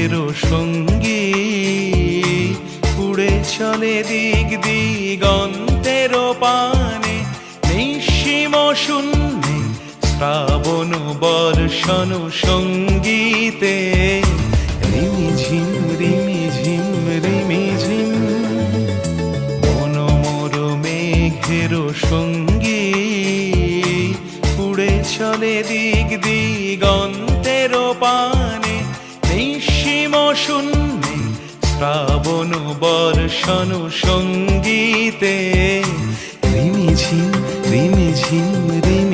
মেঘের সঙ্গী উড়ে চলে দিক দিগন্তের পানে, নিঃসীম শূন্যে শ্রাবণ বর্ষণ সঙ্গীতে রিমিঝিম রিমিঝিম রিমিঝিম। মনোমোর মেঘের সঙ্গী উড়ে চলে দিক দিগন্তের পানে, নিঃসীম শূন্যে শ্রাবণ বর্ষণ সঙ্গীতে রিমিঝিম রিমিঝিম রিমি।